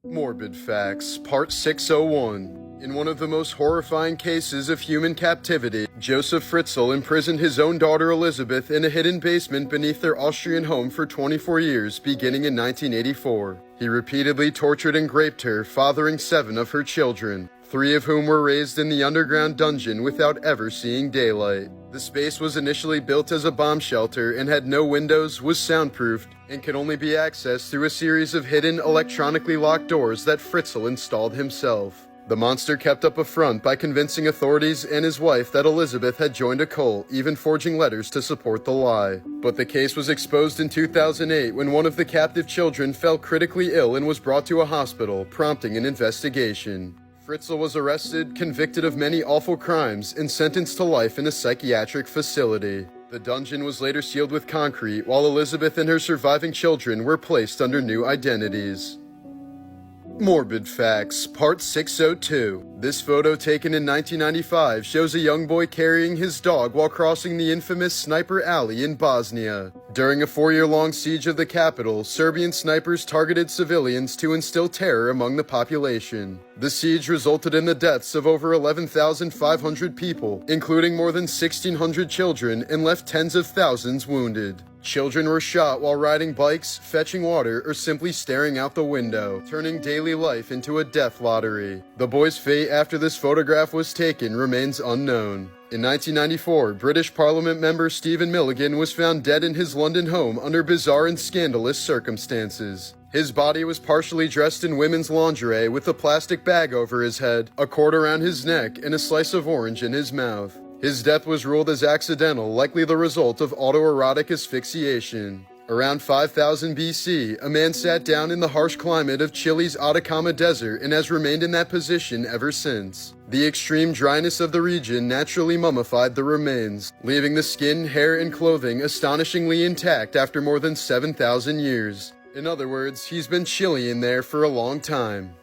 Morbid Facts, Part 601. In one of the most horrifying cases of human captivity, Joseph Fritzl imprisoned his own daughter Elizabeth in a hidden basement beneath their Austrian home for 24 years, beginning in 1984. He repeatedly tortured and raped her, fathering 7 of her children, 3 of whom were raised in the underground dungeon without ever seeing daylight. The space was initially built as a bomb shelter and had no windows, was soundproofed, and could only be accessed through a series of hidden, electronically locked doors that Fritzl installed himself. The monster kept up a front by convincing authorities and his wife that Elizabeth had joined a cult, even forging letters to support the lie. But the case was exposed in 2008 when one of the captive children fell critically ill and was brought to a hospital, prompting an investigation. Fritzl was arrested, convicted of many awful crimes, and sentenced to life in a psychiatric facility. The dungeon was later sealed with concrete, while Elizabeth and her surviving children were placed under new identities. Morbid Facts, Part 602. This photo taken in 1995 shows a young boy carrying his dog while crossing the infamous Sniper Alley in Bosnia. During a 4-year-long siege of the capital, Serbian snipers targeted civilians to instill terror among the population. The siege resulted in the deaths of over 11,500 people, including more than 1,600 children, and left tens of thousands wounded. Children were shot while riding bikes, fetching water, or simply staring out the window, turning daily life into a death lottery. The boy's fate after this photograph was taken remains unknown. In 1994, British Parliament member Stephen Milligan was found dead in his London home under bizarre and scandalous circumstances. His body was partially dressed in women's lingerie with a plastic bag over his head, a cord around his neck, and a slice of orange in his mouth. His death was ruled as accidental, likely the result of autoerotic asphyxiation. Around 5000 BC, a man sat down in the harsh climate of Chile's Atacama Desert and has remained in that position ever since. The extreme dryness of the region naturally mummified the remains, leaving the skin, hair, and clothing astonishingly intact after more than 7,000 years. In other words, he's been Chilean there for a long time.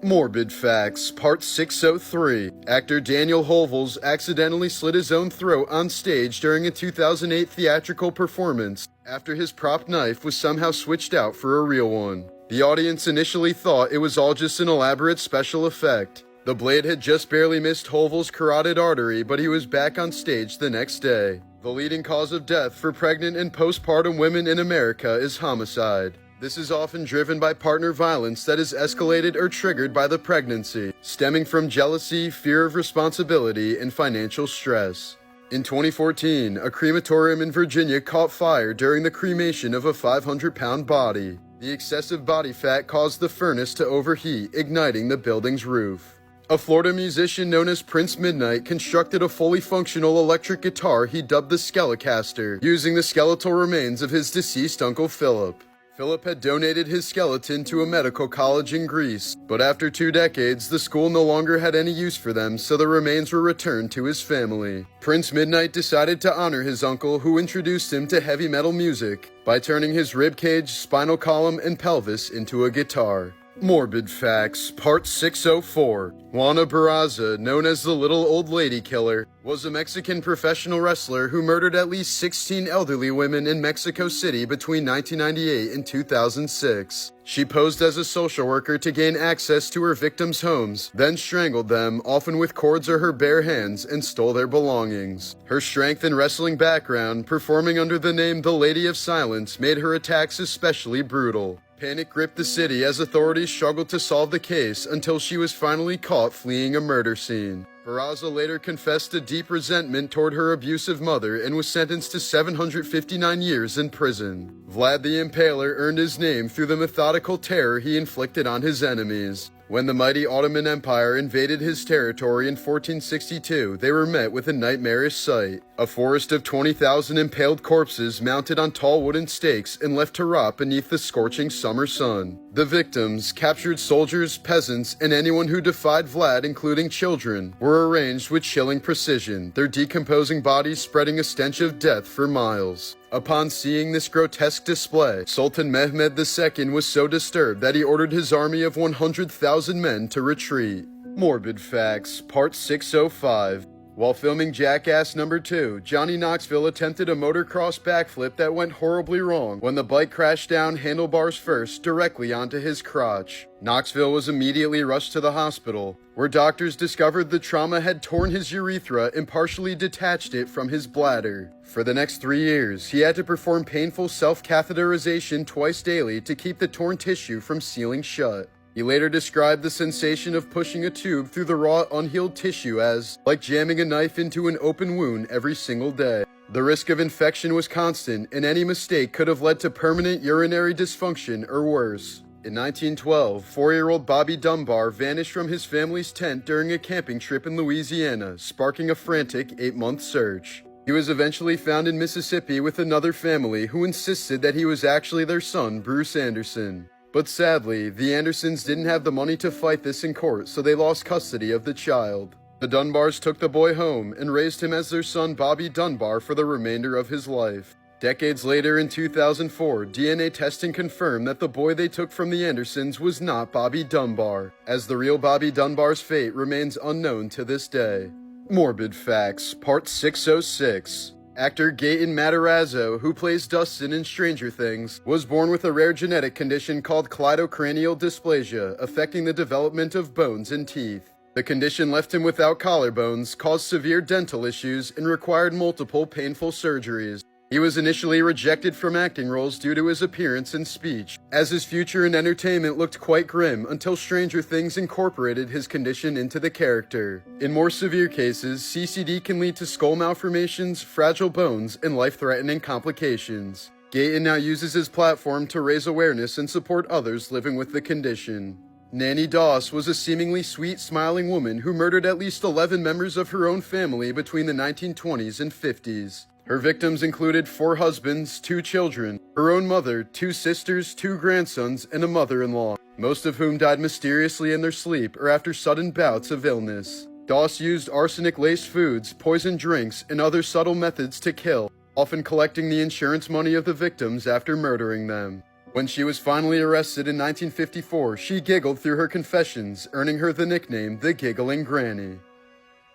Morbid Facts, Part 603. Actor Daniel Hovels accidentally slit his own throat on stage during a 2008 theatrical performance after his prop knife was somehow switched out for a real one. The audience initially thought it was all just an elaborate special effect. The blade had just barely missed Hovels' carotid artery, but he was back on stage the next day. The leading cause of death for pregnant and postpartum women in America is homicide. This is often driven by partner violence that is escalated or triggered by the pregnancy, stemming from jealousy, fear of responsibility, and financial stress. In 2014, a crematorium in Virginia caught fire during the cremation of a 500-pound body. The excessive body fat caused the furnace to overheat, igniting the building's roof. A Florida musician known as Prince Midnight constructed a fully functional electric guitar he dubbed the Skelecaster, using the skeletal remains of his deceased Uncle Philip. Philip had donated his skeleton to a medical college in Greece, but after 2 decades, the school no longer had any use for them, so the remains were returned to his family. Prince Midnight decided to honor his uncle, who introduced him to heavy metal music, by turning his ribcage, spinal column, and pelvis into a guitar. Morbid Facts, Part 604. Juana Barraza, known as the Little Old Lady Killer, was a Mexican professional wrestler who murdered at least 16 elderly women in Mexico City between 1998 and 2006. She posed as a social worker to gain access to her victims' homes, then strangled them, often with cords or her bare hands, and stole their belongings. Her strength and wrestling background, performing under the name the Lady of Silence, made her attacks especially brutal. Panic gripped the city as authorities struggled to solve the case until she was finally caught fleeing a murder scene. Barraza later confessed a deep resentment toward her abusive mother and was sentenced to 759 years in prison. Vlad the Impaler earned his name through the methodical terror he inflicted on his enemies. When the mighty Ottoman Empire invaded his territory in 1462, they were met with a nightmarish sight: a forest of 20,000 impaled corpses mounted on tall wooden stakes and left to rot beneath the scorching summer sun. The victims, captured soldiers, peasants, and anyone who defied Vlad, including children, were arranged with chilling precision, their decomposing bodies spreading a stench of death for miles. Upon seeing this grotesque display, Sultan Mehmed II was so disturbed that he ordered his army of 100,000 men to retreat. Morbid Facts, Part 605. While filming Jackass number 2, Johnny Knoxville attempted a motocross backflip that went horribly wrong when the bike crashed down handlebars first directly onto his crotch. Knoxville was immediately rushed to the hospital, where doctors discovered the trauma had torn his urethra and partially detached it from his bladder. For the next 3 years, he had to perform painful self-catheterization twice daily to keep the torn tissue from sealing shut. He later described the sensation of pushing a tube through the raw, unhealed tissue as like jamming a knife into an open wound every single day. The risk of infection was constant, and any mistake could have led to permanent urinary dysfunction or worse. In 1912, 4-year-old Bobby Dunbar vanished from his family's tent during a camping trip in Louisiana, sparking a frantic 8-month search. He was eventually found in Mississippi with another family who insisted that he was actually their son, Bruce Anderson. But sadly, the Andersons didn't have the money to fight this in court, so they lost custody of the child. The Dunbars took the boy home and raised him as their son Bobby Dunbar for the remainder of his life. Decades later, in 2004, DNA testing confirmed that the boy they took from the Andersons was not Bobby Dunbar, as the real Bobby Dunbar's fate remains unknown to this day. Morbid Facts, Part 606. Actor Gaten Matarazzo, who plays Dustin in Stranger Things, was born with a rare genetic condition called cleidocranial dysplasia, affecting the development of bones and teeth. The condition left him without collarbones, caused severe dental issues, and required multiple painful surgeries. He was initially rejected from acting roles due to his appearance and speech, as his future in entertainment looked quite grim until Stranger Things incorporated his condition into the character. In more severe cases, CCD can lead to skull malformations, fragile bones, and life-threatening complications. Gaten now uses his platform to raise awareness and support others living with the condition. Nanny Doss was a seemingly sweet, smiling woman who murdered at least 11 members of her own family between the 1920s and 50s. Her victims included 4 husbands, 2 children, her own mother, 2 sisters, 2 grandsons, and a mother-in-law, most of whom died mysteriously in their sleep or after sudden bouts of illness. Doss used arsenic-laced foods, poisoned drinks, and other subtle methods to kill, often collecting the insurance money of the victims after murdering them. When she was finally arrested in 1954, she giggled through her confessions, earning her the nickname the Giggling Granny.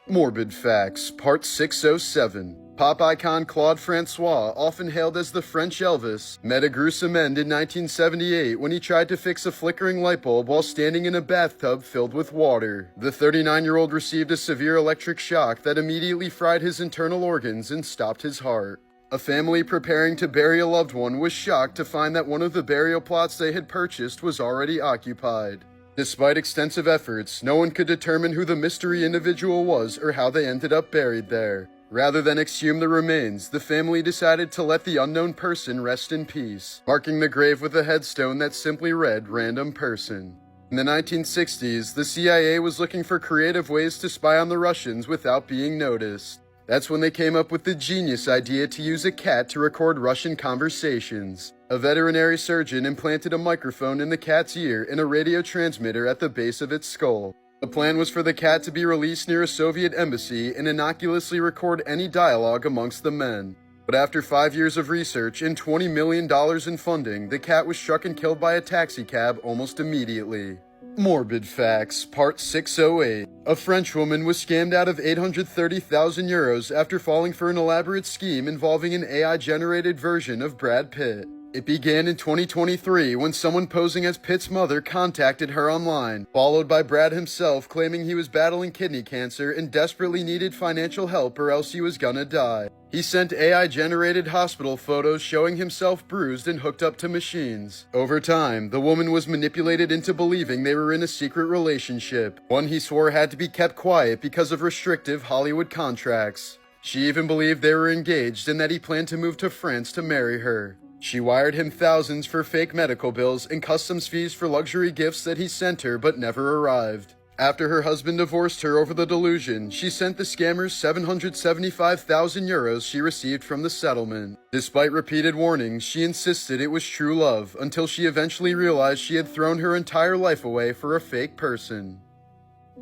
Morbid Facts, Part 607. Pop icon Claude Francois, often hailed as the French Elvis, met a gruesome end in 1978 when he tried to fix a flickering light bulb while standing in a bathtub filled with water. The 39-year-old received a severe electric shock that immediately fried his internal organs and stopped his heart. A family preparing to bury a loved one was shocked to find that one of the burial plots they had purchased was already occupied. Despite extensive efforts, no one could determine who the mystery individual was or how they ended up buried there. Rather than exhume the remains, the family decided to let the unknown person rest in peace, marking the grave with a headstone that simply read, "Random Person." In the 1960s, the CIA was looking for creative ways to spy on the Russians without being noticed. That's when they came up with the genius idea to use a cat to record Russian conversations. A veterinary surgeon implanted a microphone in the cat's ear and a radio transmitter at the base of its skull. The plan was for the cat to be released near a Soviet embassy and innocuously record any dialogue amongst the men. But after 5 years of research and $20 million in funding, the cat was struck and killed by a taxicab almost immediately. Morbid Facts, Part 608. A French woman was scammed out of 830,000 euros after falling for an elaborate scheme involving an AI-generated version of Brad Pitt. It began in 2023 when someone posing as Pitt's mother contacted her online, followed by Brad himself claiming he was battling kidney cancer and desperately needed financial help or else he was gonna die. He sent AI-generated hospital photos showing himself bruised and hooked up to machines. Over time, the woman was manipulated into believing they were in a secret relationship, one he swore had to be kept quiet because of restrictive Hollywood contracts. She even believed they were engaged and that he planned to move to France to marry her. She wired him thousands for fake medical bills and customs fees for luxury gifts that he sent her but never arrived. After her husband divorced her over the delusion, she sent the scammers 775,000 euros she received from the settlement. Despite repeated warnings, she insisted it was true love until she eventually realized she had thrown her entire life away for a fake person.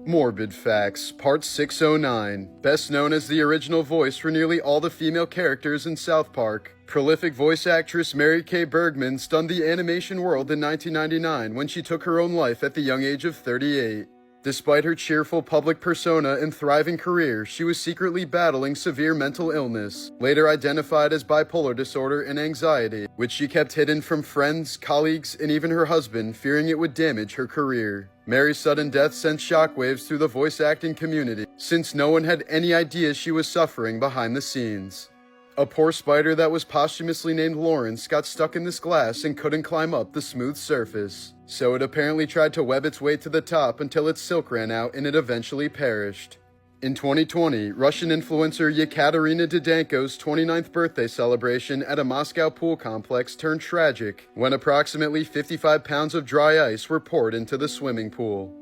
Morbid Facts, Part 609. Best known as the original voice for nearly all the female characters in South Park, prolific voice actress Mary Kay Bergman stunned the animation world in 1999 when she took her own life at the young age of 38. Despite her cheerful public persona and thriving career, she was secretly battling severe mental illness, later identified as bipolar disorder and anxiety, which she kept hidden from friends, colleagues, and even her husband, fearing it would damage her career. Mary's sudden death sent shockwaves through the voice acting community, since no one had any idea she was suffering behind the scenes. A poor spider that was posthumously named Lawrence got stuck in this glass and couldn't climb up the smooth surface, so it apparently tried to web its way to the top until its silk ran out and it eventually perished. In 2020, Russian influencer Yekaterina Didenko's 29th birthday celebration at a Moscow pool complex turned tragic when approximately 55 pounds of dry ice were poured into the swimming pool.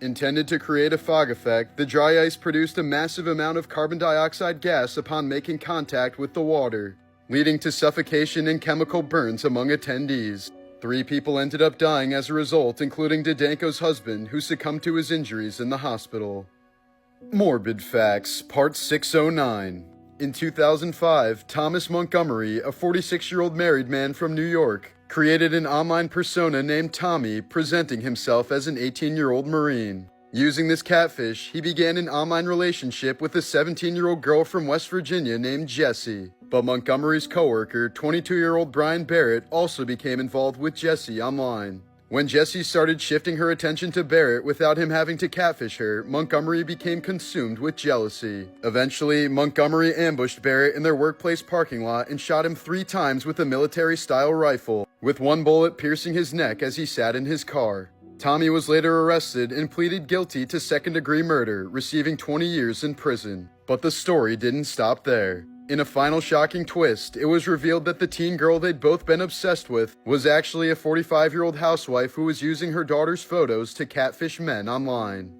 Intended to create a fog effect, the dry ice produced a massive amount of carbon dioxide gas upon making contact with the water, leading to suffocation and chemical burns among attendees. 3 people ended up dying as a result, including Didenko's husband, who succumbed to his injuries in the hospital. Morbid Facts, Part 609. In 2005, Thomas Montgomery, a 46-year-old married man from New York, created an online persona named Tommy, presenting himself as an 18-year-old Marine. Using this catfish, he began an online relationship with a 17-year-old girl from West Virginia named Jessie. But Montgomery's coworker, 22-year-old Brian Barrett, also became involved with Jessie online. When Jessie started shifting her attention to Barrett without him having to catfish her, Montgomery became consumed with jealousy. Eventually, Montgomery ambushed Barrett in their workplace parking lot and shot him 3 times with a military-style rifle, with 1 bullet piercing his neck as he sat in his car. Tommy was later arrested and pleaded guilty to second-degree murder, receiving 20 years in prison. But the story didn't stop there. In a final shocking twist, it was revealed that the teen girl they'd both been obsessed with was actually a 45-year-old housewife who was using her daughter's photos to catfish men online.